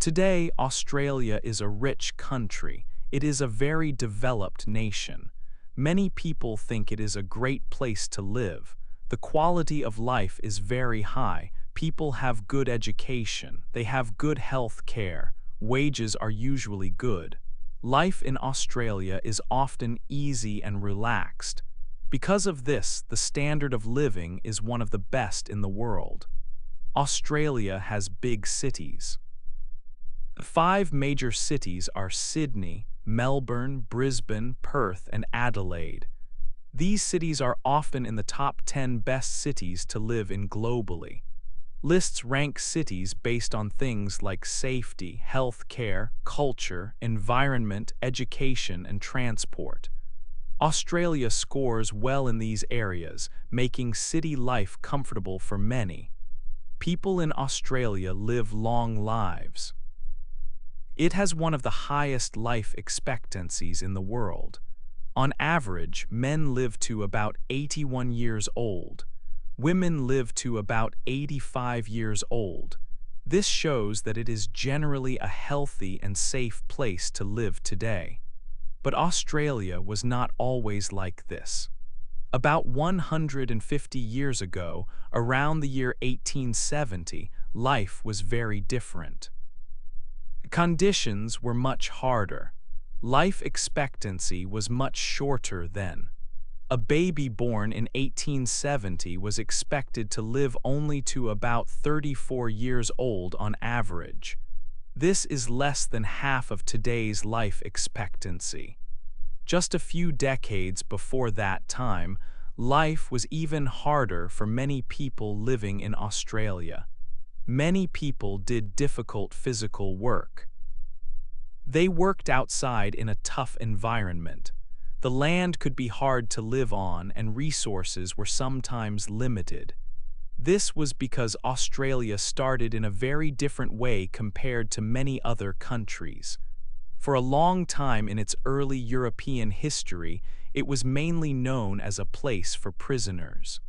Today, Australia is a rich country. It is a very developed nation. Many people think it is a great place to live. The quality of life is very high. People have good education. They have good health care. Wages are usually good. Life in Australia is often easy and relaxed. Because of this, the standard of living is one of the best in the world. Australia has big cities. The five major cities are Sydney, Melbourne, Brisbane, Perth, and Adelaide. These cities are often in the top 10 best cities to live in globally. Lists rank cities based on things like safety, health care, culture, environment, education, and transport. Australia scores well in these areas, making city life comfortable for many. People in Australia live long lives. It has one of the highest life expectancies in the world. On average, men live to about 81 years old. Women live to about 85 years old. This shows that it is generally a healthy and safe place to live today. But Australia was not always like this. About 150 years ago, around the year 1870, life was very different. Conditions were much harder. Life expectancy was much shorter then. A baby born in 1870 was expected to live only to about 34 years old on average. This is less than half of today's life expectancy. Just a few decades before that time, life was even harder for many people living in Australia. Many people did difficult physical work. They worked outside in a tough environment. The land could be hard to live on and resources were sometimes limited. This was because Australia started in a very different way compared to many other countries. For a long time in its early European history, it was mainly known as a place for prisoners.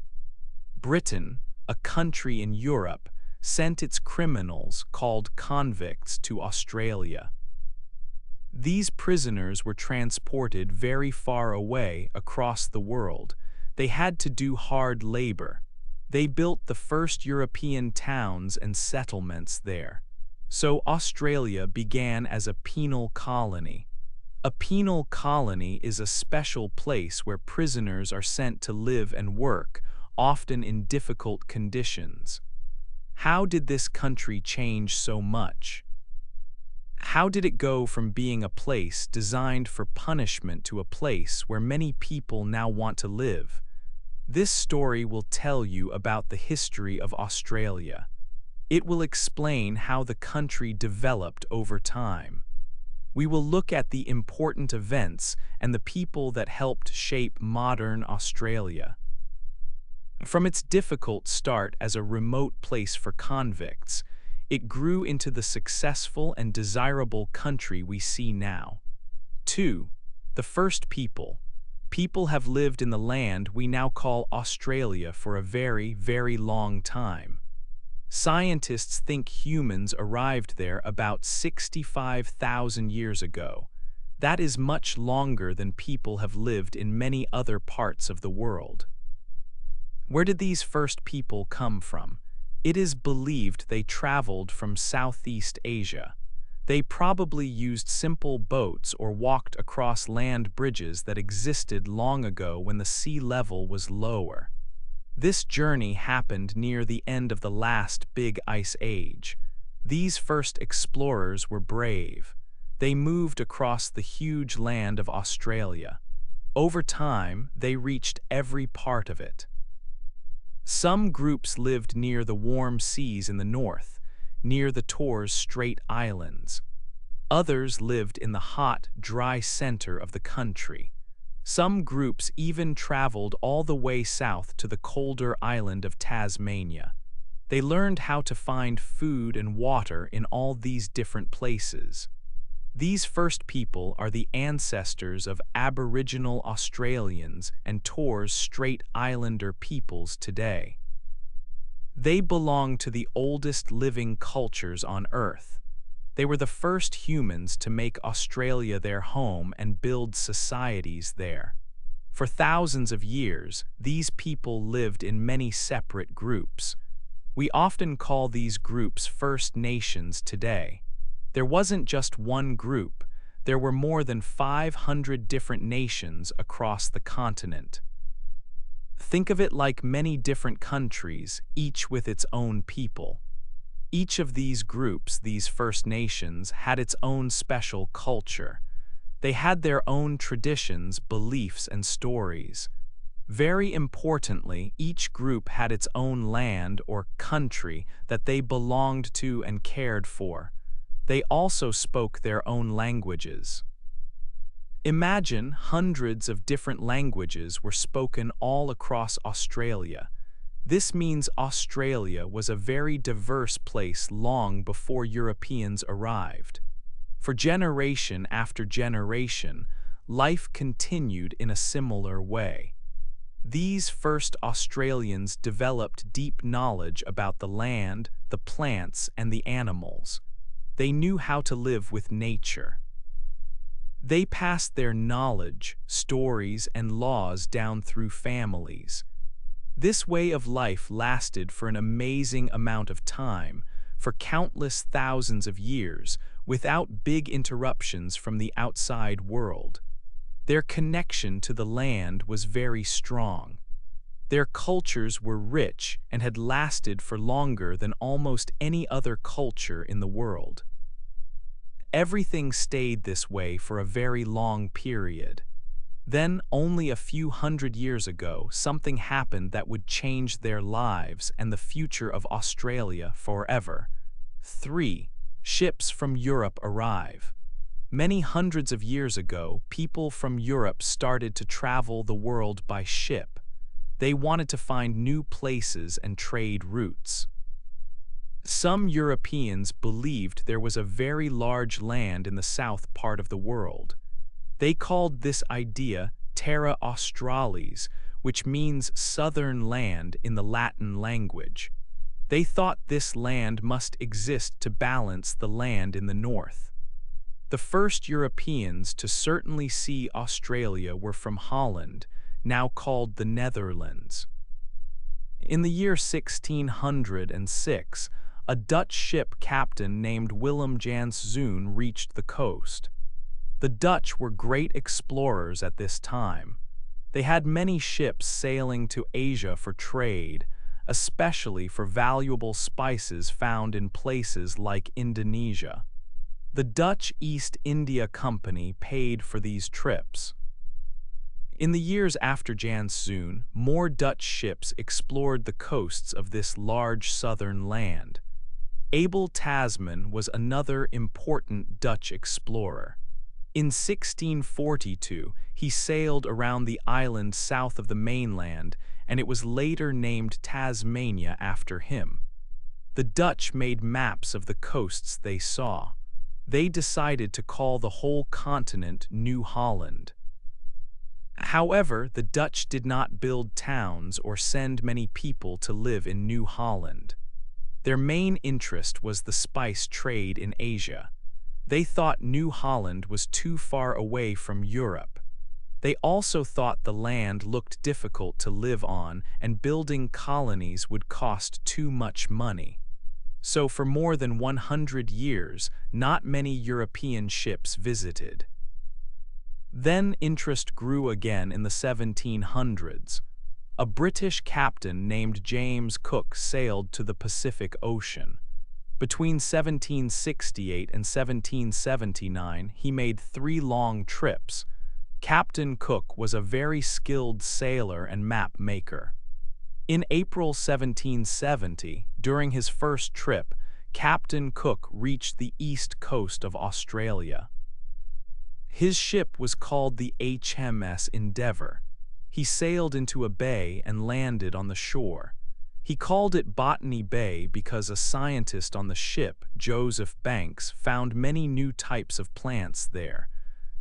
Britain, a country in Europe, sent its criminals, called convicts, to Australia. These prisoners were transported very far away across the world. They had to do hard labor. They built the first European towns and settlements there. So Australia began as a penal colony. A penal colony is a special place where prisoners are sent to live and work, often in difficult conditions. How did this country change so much? How did it go from being a place designed for punishment to a place where many people now want to live? This story will tell you about the history of Australia. It will explain how the country developed over time. We will look at the important events and the people that helped shape modern Australia. From its difficult start as a remote place for convicts, it grew into the successful and desirable country we see now. 2. The first people. People have lived in the land we now call Australia for a very, very long time. Scientists think humans arrived there about 65,000 years ago. That is much longer than people have lived in many other parts of the world. Where did these first people come from? It is believed they traveled from Southeast Asia. They probably used simple boats or walked across land bridges that existed long ago when the sea level was lower. This journey happened near the end of the last big ice age. These first explorers were brave. They moved across the huge land of Australia. Over time, they reached every part of it. Some groups lived near the warm seas in the north, near the Torres Strait Islands. Others lived in the hot, dry center of the country. Some groups even traveled all the way south to the colder island of Tasmania. They learned how to find food and water in all these different places. These first people are the ancestors of Aboriginal Australians and Torres Strait Islander peoples today. They belong to the oldest living cultures on Earth. They were the first humans to make Australia their home and build societies there. For thousands of years, these people lived in many separate groups. We often call these groups First Nations today. There wasn't just one group, there were more than 500 different nations across the continent. Think of it like many different countries, each with its own people. Each of these groups, these First Nations, had its own special culture. They had their own traditions, beliefs, and stories. Very importantly, each group had its own land or country that they belonged to and cared for. They also spoke their own languages. Imagine hundreds of different languages were spoken all across Australia. This means Australia was a very diverse place long before Europeans arrived. For generation after generation, life continued in a similar way. These first Australians developed deep knowledge about the land, the plants, and the animals. They knew how to live with nature. They passed their knowledge, stories, and laws down through families. This way of life lasted for an amazing amount of time, for countless thousands of years, without big interruptions from the outside world. Their connection to the land was very strong. Their cultures were rich and had lasted for longer than almost any other culture in the world. Everything stayed this way for a very long period. Then, only a few hundred years ago, something happened that would change their lives and the future of Australia forever. 3. Ships from Europe arrive. Many hundreds of years ago, people from Europe started to travel the world by ship. They wanted to find new places and trade routes. Some Europeans believed there was a very large land in the south part of the world. They called this idea Terra Australis, which means southern land in the Latin language. They thought this land must exist to balance the land in the north. The first Europeans to certainly see Australia were from Holland, now called the Netherlands. In the year 1606, a Dutch ship captain named Willem Janszoon reached the coast. The Dutch were great explorers at this time. They had many ships sailing to Asia for trade, especially for valuable spices found in places like Indonesia. The Dutch East India Company paid for these trips. In the years after Janszoon, more Dutch ships explored the coasts of this large southern land. Abel Tasman was another important Dutch explorer. In 1642, he sailed around the island south of the mainland, and it was later named Tasmania after him. The Dutch made maps of the coasts they saw. They decided to call the whole continent New Holland. However, the Dutch did not build towns or send many people to live in New Holland. Their main interest was the spice trade in Asia. They thought New Holland was too far away from Europe. They also thought the land looked difficult to live on and building colonies would cost too much money. So for more than 100 years, not many European ships visited. Then interest grew again in the 1700s. A British captain named James Cook sailed to the Pacific Ocean. Between 1768 and 1779, he made 3 long trips. Captain Cook was a very skilled sailor and map maker. In April 1770, during his first trip, Captain Cook reached the east coast of Australia. His ship was called the HMS Endeavour. He sailed into a bay and landed on the shore. He called it Botany Bay because a scientist on the ship, Joseph Banks, found many new types of plants there.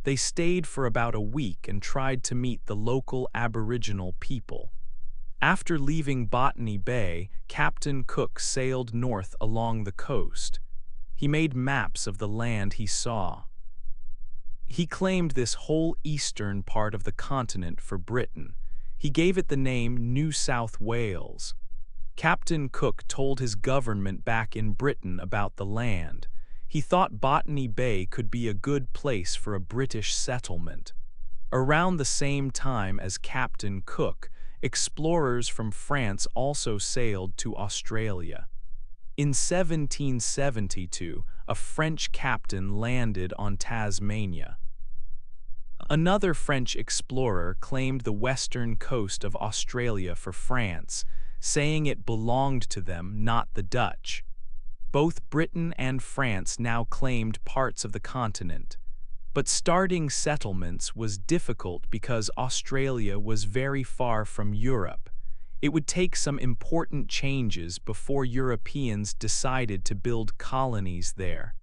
They stayed for about a week and tried to meet the local Aboriginal people. After leaving Botany Bay, Captain Cook sailed north along the coast. He made maps of the land he saw. He claimed this whole eastern part of the continent for Britain. He gave it the name New South Wales. Captain Cook told his government back in Britain about the land. He thought Botany Bay could be a good place for a British settlement. Around the same time as Captain Cook, explorers from France also sailed to Australia. In 1772, a French captain landed on Tasmania. Another French explorer claimed the western coast of Australia for France, saying it belonged to them, not the Dutch. Both Britain and France now claimed parts of the continent. But starting settlements was difficult because Australia was very far from Europe. It would take some important changes before Europeans decided to build colonies there.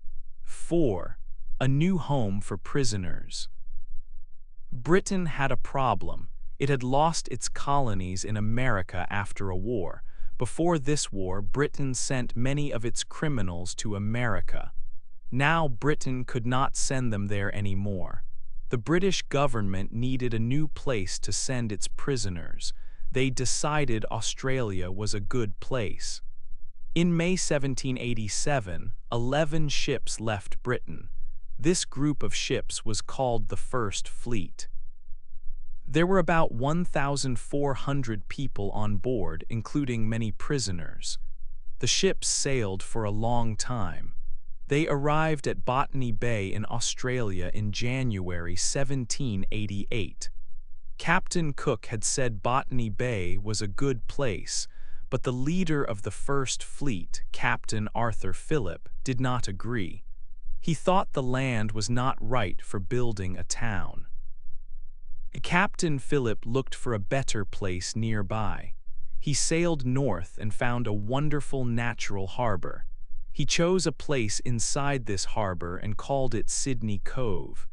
4. A new home for prisoners. Britain had a problem. It had lost its colonies in America after a war. Before this war, Britain sent many of its criminals to America. Now Britain could not send them there anymore. The British government needed a new place to send its prisoners. They decided Australia was a good place. In May 1787, 11 ships left Britain. This group of ships was called the First Fleet. There were about 1,400 people on board, including many prisoners. The ships sailed for a long time. They arrived at Botany Bay in Australia in January 1788. Captain Cook had said Botany Bay was a good place, but the leader of the First Fleet, Captain Arthur Phillip, did not agree. He thought the land was not right for building a town. Captain Phillip looked for a better place nearby. He sailed north and found a wonderful natural harbor. He chose a place inside this harbor and called it Sydney Cove.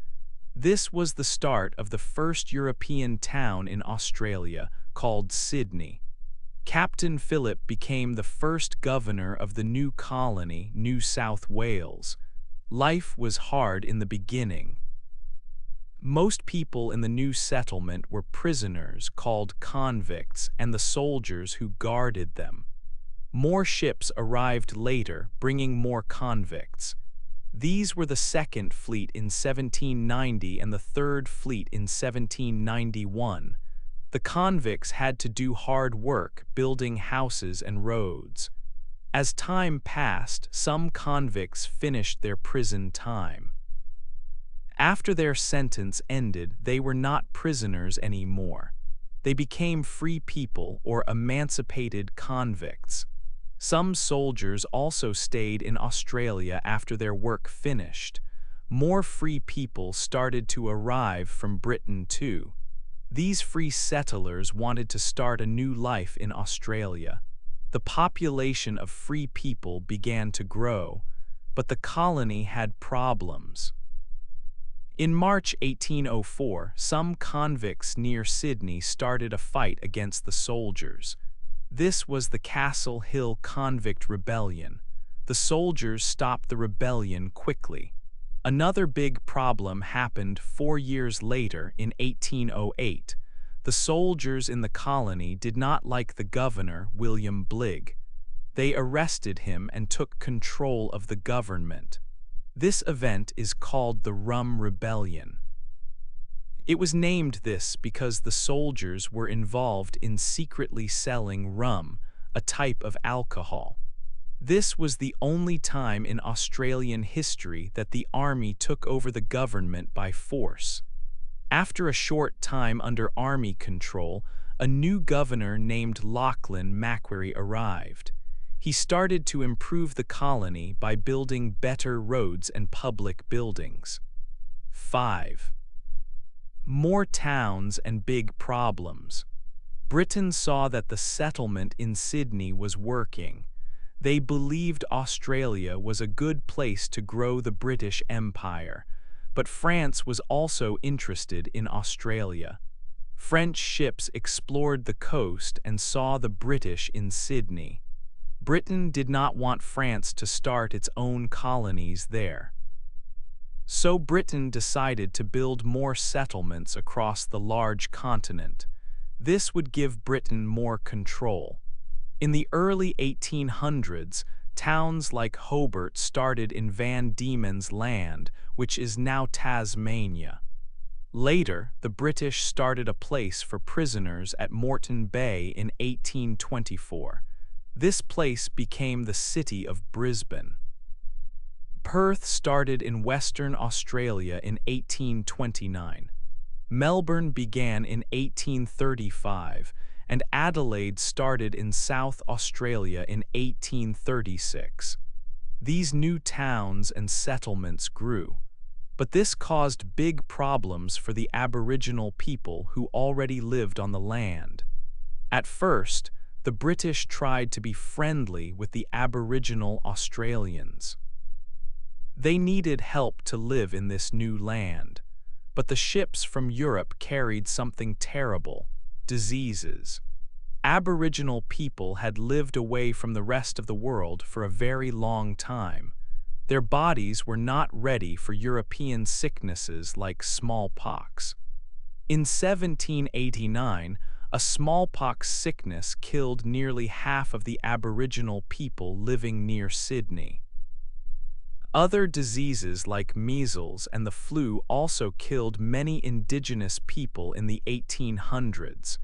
This was the start of the first European town in Australia, called Sydney. Captain Phillip became the first governor of the new colony, New South Wales. Life was hard in the beginning. Most people in the new settlement were prisoners called convicts and the soldiers who guarded them. More ships arrived later, bringing more convicts. These were the Second Fleet in 1790 and the Third Fleet in 1791. The convicts had to do hard work building houses and roads. As time passed, some convicts finished their prison time. After their sentence ended, they were not prisoners anymore. They became free people or emancipated convicts. Some soldiers also stayed in Australia after their work finished. More free people started to arrive from Britain too. These free settlers wanted to start a new life in Australia. The population of free people began to grow, but the colony had problems. In March 1804, some convicts near Sydney started a fight against the soldiers. This was the Castle Hill Convict Rebellion. The soldiers stopped the rebellion quickly. Another big problem happened 4 years later in 1808. The soldiers in the colony did not like the governor, William Bligh. They arrested him and took control of the government. This event is called the Rum Rebellion. It was named this because the soldiers were involved in secretly selling rum, a type of alcohol. This was the only time in Australian history that the army took over the government by force. After a short time under army control, a new governor named Lachlan Macquarie arrived. He started to improve the colony by building better roads and public buildings. 5. More towns and big problems. Britain saw that the settlement in Sydney was working. They believed Australia was a good place to grow the British Empire, but France was also interested in Australia. French ships explored the coast and saw the British in Sydney. Britain did not want France to start its own colonies there. So Britain decided to build more settlements across the large continent. This would give Britain more control. In the early 1800s, towns like Hobart started in Van Diemen's Land, which is now Tasmania. Later, the British started a place for prisoners at Moreton Bay in 1824. This place became the city of Brisbane. Perth started in Western Australia in 1829. Melbourne began in 1835, and Adelaide started in South Australia in 1836. These new towns and settlements grew, but this caused big problems for the Aboriginal people who already lived on the land. At first, the British tried to be friendly with the Aboriginal Australians. They needed help to live in this new land, but the ships from Europe carried something terrible: diseases. Aboriginal people had lived away from the rest of the world for a very long time. Their bodies were not ready for European sicknesses like smallpox. In 1789, a smallpox sickness killed nearly half of the Aboriginal people living near Sydney. Other diseases like measles and the flu also killed many indigenous people in the 1800s.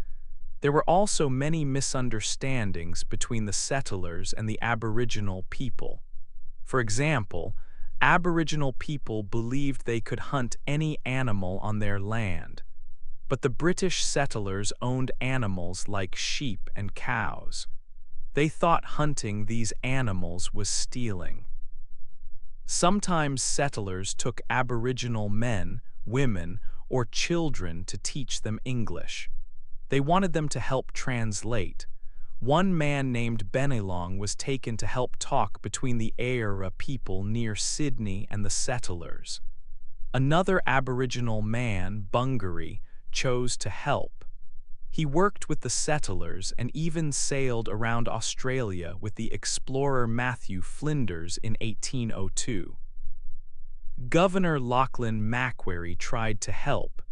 There were also many misunderstandings between the settlers and the Aboriginal people. For example, Aboriginal people believed they could hunt any animal on their land, but the British settlers owned animals like sheep and cows. They thought hunting these animals was stealing. Sometimes settlers took Aboriginal men, women, or children to teach them English. They wanted them to help translate. One man named Bennelong was taken to help talk between the Eora people near Sydney and the settlers. Another Aboriginal man, Bungaree, chose to help. He worked with the settlers and even sailed around Australia with the explorer Matthew Flinders in 1802. Governor Lachlan Macquarie tried to help.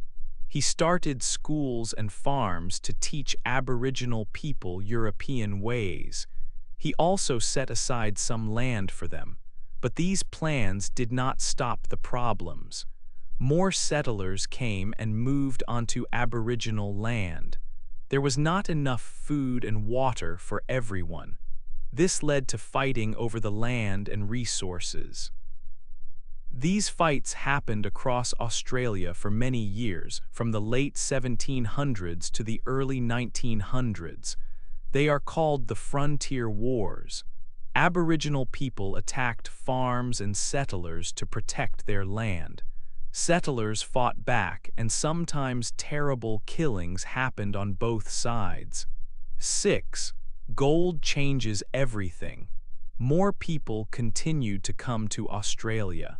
He started schools and farms to teach Aboriginal people European ways. He also set aside some land for them, but these plans did not stop the problems. More settlers came and moved onto Aboriginal land. There was not enough food and water for everyone. This led to fighting over the land and resources. These fights happened across Australia for many years, from the late 1700s to the early 1900s. They are called the Frontier Wars. Aboriginal people attacked farms and settlers to protect their land. Settlers fought back, and sometimes terrible killings happened on both sides. 6. Gold changes everything. More people continued to come to Australia.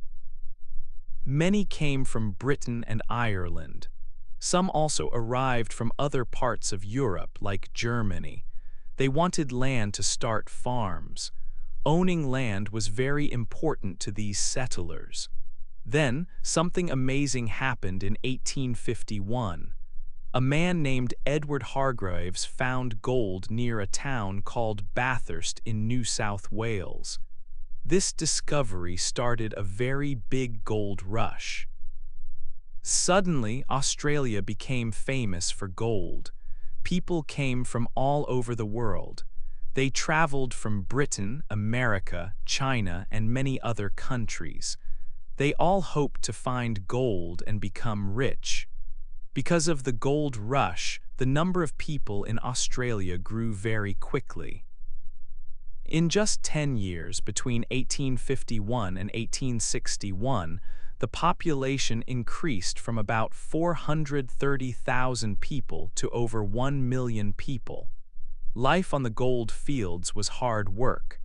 Many came from Britain and Ireland. Some also arrived from other parts of Europe, like Germany. They wanted land to start farms. Owning land was very important to these settlers. Then, something amazing happened in 1851. A man named Edward Hargreaves found gold near a town called Bathurst in New South Wales. This discovery started a very big gold rush. Suddenly, Australia became famous for gold. People came from all over the world. They traveled from Britain, America, China, and many other countries. They all hoped to find gold and become rich. Because of the gold rush, the number of people in Australia grew very quickly. In just 10 years, between 1851 and 1861, the population increased from about 430,000 people to over 1 million people. Life on the gold fields was hard work.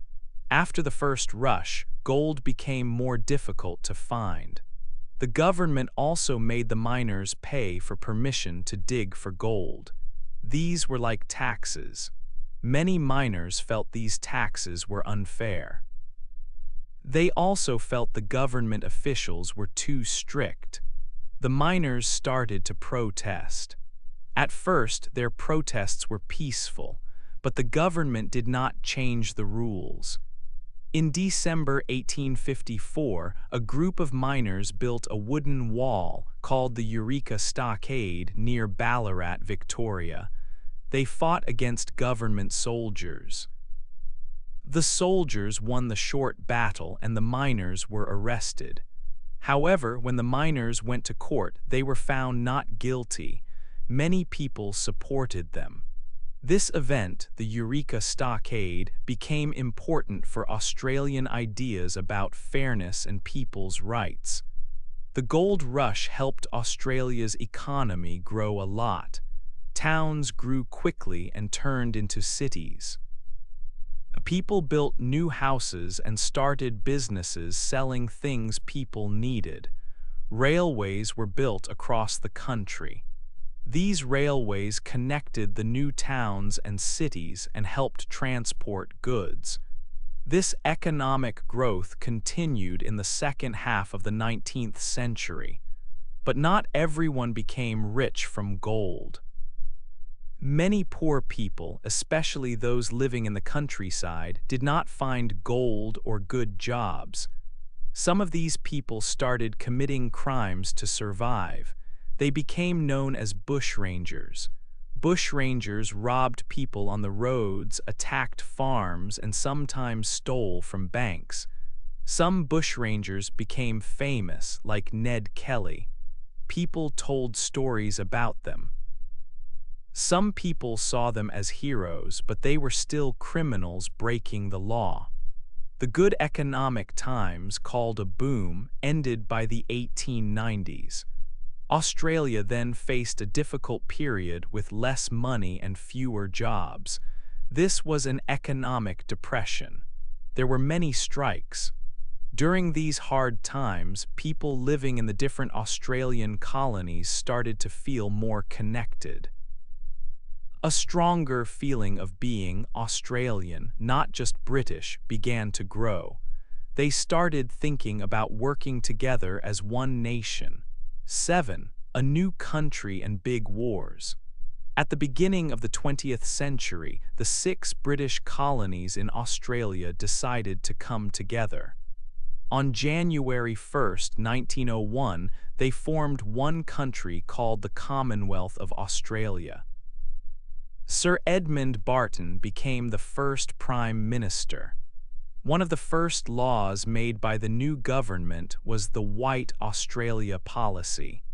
After the first rush, gold became more difficult to find. The government also made the miners pay for permission to dig for gold. These were like taxes. Many miners felt these taxes were unfair. They also felt the government officials were too strict. The miners started to protest. At first, their protests were peaceful, but the government did not change the rules. In December 1854, a group of miners built a wooden wall called the Eureka Stockade near Ballarat, Victoria. They fought against government soldiers. The soldiers won the short battle and the miners were arrested. However, when the miners went to court, they were found not guilty. Many people supported them. This event, the Eureka Stockade, became important for Australian ideas about fairness and people's rights. The gold rush helped Australia's economy grow a lot. Towns grew quickly and turned into cities. People built new houses and started businesses selling things people needed. Railways were built across the country. These railways connected the new towns and cities and helped transport goods. This economic growth continued in the second half of the 19th century. But not everyone became rich from gold. Many poor people, especially those living in the countryside, did not find gold or good jobs. Some of these people started committing crimes to survive. They became known as bushrangers. Bushrangers robbed people on the roads, attacked farms, and sometimes stole from banks. Some bushrangers became famous, like Ned Kelly. People told stories about them. Some people saw them as heroes, but they were still criminals breaking the law. The good economic times, called a boom, ended by the 1890s. Australia then faced a difficult period with less money and fewer jobs. This was an economic depression. There were many strikes. During these hard times, people living in the different Australian colonies started to feel more connected. A stronger feeling of being Australian, not just British, began to grow. They started thinking about working together as one nation. 7. A new country and big wars. At the beginning of the 20th century, the 6 British colonies in Australia decided to come together. On January 1, 1901, they formed one country called the Commonwealth of Australia. Sir Edmund Barton became the first Prime Minister. One of the first laws made by the new government was the White Australia policy.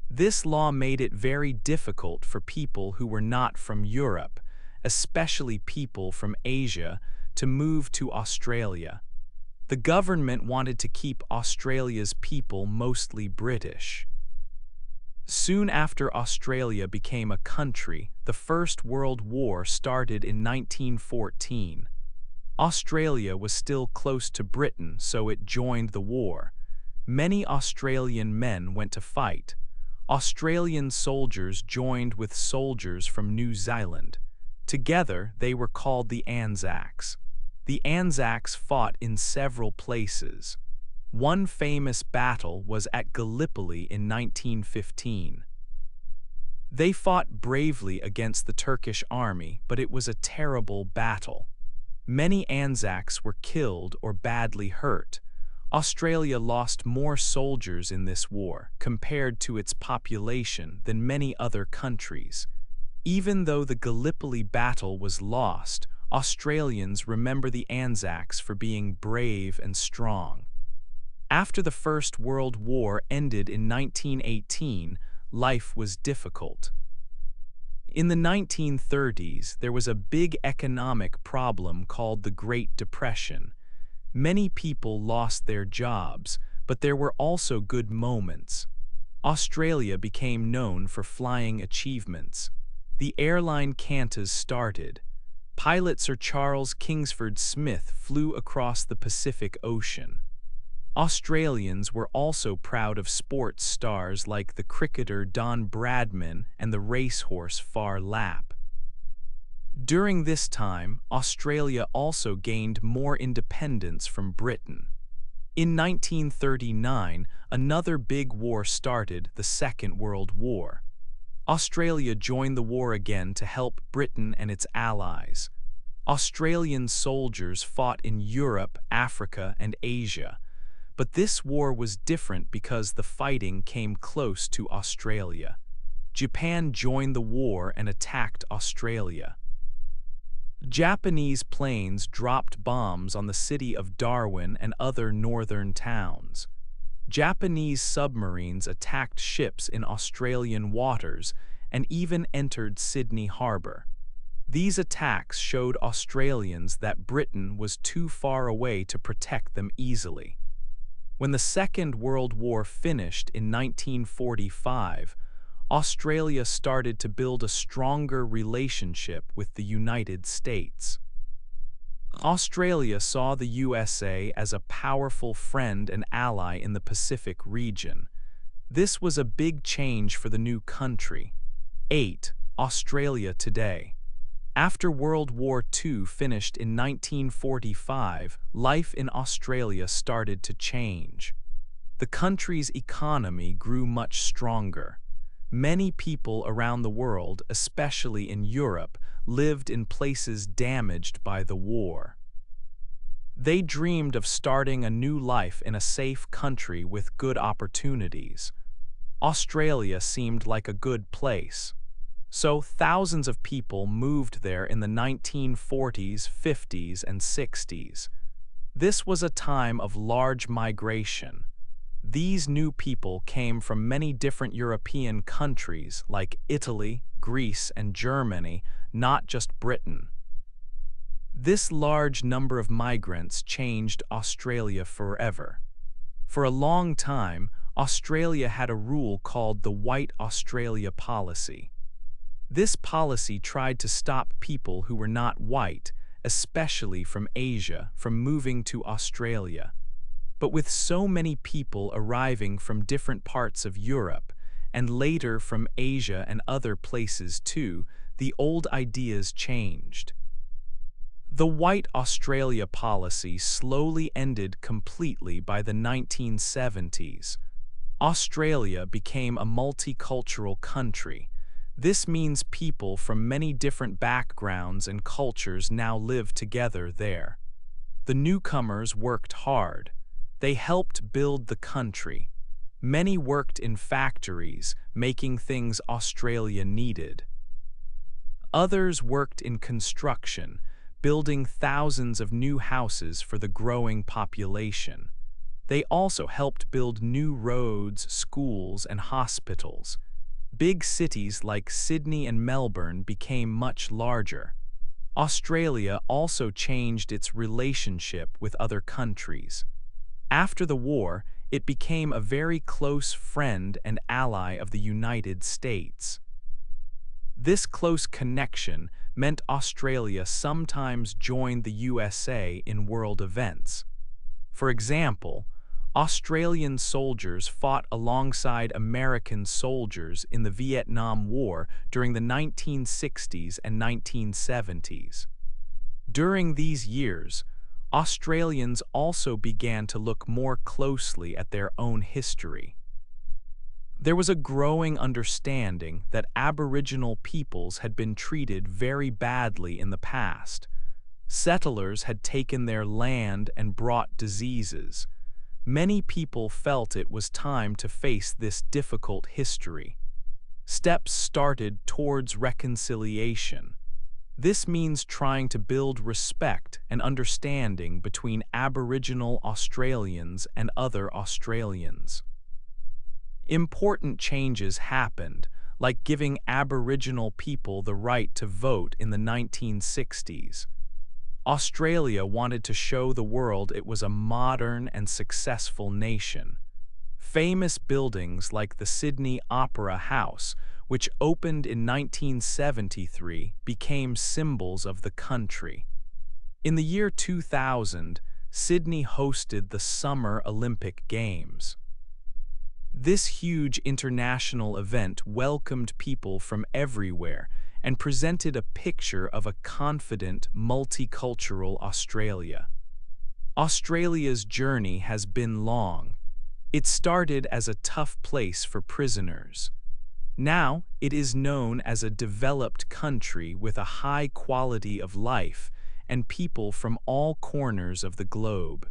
This law made it very difficult for people who were not from Europe, especially people from Asia, to move to Australia. The government wanted to keep Australia's people mostly British. Soon after Australia became a country, the First World War started in 1914. Australia was still close to Britain, so it joined the war. Many Australian men went to fight. Australian soldiers joined with soldiers from New Zealand. Together, they were called the Anzacs. The Anzacs fought in several places. One famous battle was at Gallipoli in 1915. They fought bravely against the Turkish army, but it was a terrible battle. Many Anzacs were killed or badly hurt. Australia lost more soldiers in this war, compared to its population, than many other countries. Even though the Gallipoli battle was lost, Australians remember the Anzacs for being brave and strong. After the First World War ended in 1918, life was difficult. In the 1930s, there was a big economic problem called the Great Depression. Many people lost their jobs, but there were also good moments. Australia became known for flying achievements. The airline Qantas started. Pilot Sir Charles Kingsford Smith flew across the Pacific Ocean. Australians were also proud of sports stars like the cricketer Don Bradman and the racehorse Far Lap. During this time, Australia also gained more independence from Britain. In 1939, another big war started, the Second World War. Australia joined the war again to help Britain and its allies. Australian soldiers fought in Europe, Africa, and Asia. But this war was different because the fighting came close to Australia. Japan joined the war and attacked Australia. Japanese planes dropped bombs on the city of Darwin and other northern towns. Japanese submarines attacked ships in Australian waters and even entered Sydney Harbour. These attacks showed Australians that Britain was too far away to protect them easily. When the Second World War finished in 1945, Australia started to build a stronger relationship with the United States. Australia saw the USA as a powerful friend and ally in the Pacific region. This was a big change for the new country. 8. Australia today. After World War II finished in 1945, life in Australia started to change. The country's economy grew much stronger. Many people around the world, especially in Europe, lived in places damaged by the war. They dreamed of starting a new life in a safe country with good opportunities. Australia seemed like a good place. So thousands of people moved there in the 1940s, 50s, and 60s. This was a time of large migration. These new people came from many different European countries like Italy, Greece, and Germany, not just Britain. This large number of migrants changed Australia forever. For a long time, Australia had a rule called the White Australia Policy. This policy tried to stop people who were not white, especially from Asia, from moving to Australia. But with so many people arriving from different parts of Europe, and later from Asia and other places too, the old ideas changed. The White Australia policy slowly ended completely by the 1970s. Australia became a multicultural country. This means people from many different backgrounds and cultures now live together there. The newcomers worked hard. They helped build the country. Many worked in factories, making things Australia needed. Others worked in construction, building thousands of new houses for the growing population. They also helped build new roads, schools, and hospitals. Big cities like Sydney and Melbourne became much larger. Australia also changed its relationship with other countries. After the war, it became a very close friend and ally of the United States. This close connection meant Australia sometimes joined the USA in world events. For example, Australian soldiers fought alongside American soldiers in the Vietnam War during the 1960s and 1970s. During these years, Australians also began to look more closely at their own history. There was a growing understanding that Aboriginal peoples had been treated very badly in the past. Settlers had taken their land and brought diseases. Many people felt it was time to face this difficult history. Steps started towards reconciliation. This means trying to build respect and understanding between Aboriginal Australians and other Australians. Important changes happened, like giving Aboriginal people the right to vote in the 1960s. Australia wanted to show the world it was a modern and successful nation. Famous buildings like the Sydney Opera House, which opened in 1973, became symbols of the country. In the year 2000, Sydney hosted the Summer Olympic Games. This huge international event welcomed people from everywhere and presented a picture of a confident, multicultural Australia. Australia's journey has been long. It started as a tough place for prisoners. Now, it is known as a developed country with a high quality of life and people from all corners of the globe.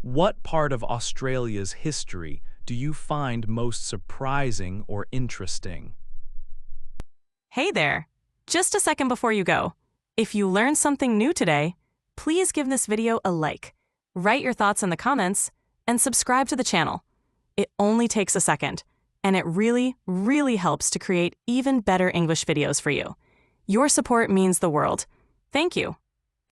What part of Australia's history do you find most surprising or interesting? Hey there! Just a second before you go. If you learned something new today, please give this video a like, write your thoughts in the comments, and subscribe to the channel. It only takes a second, and it really, really helps to create even better English videos for you. Your support means the world. Thank you.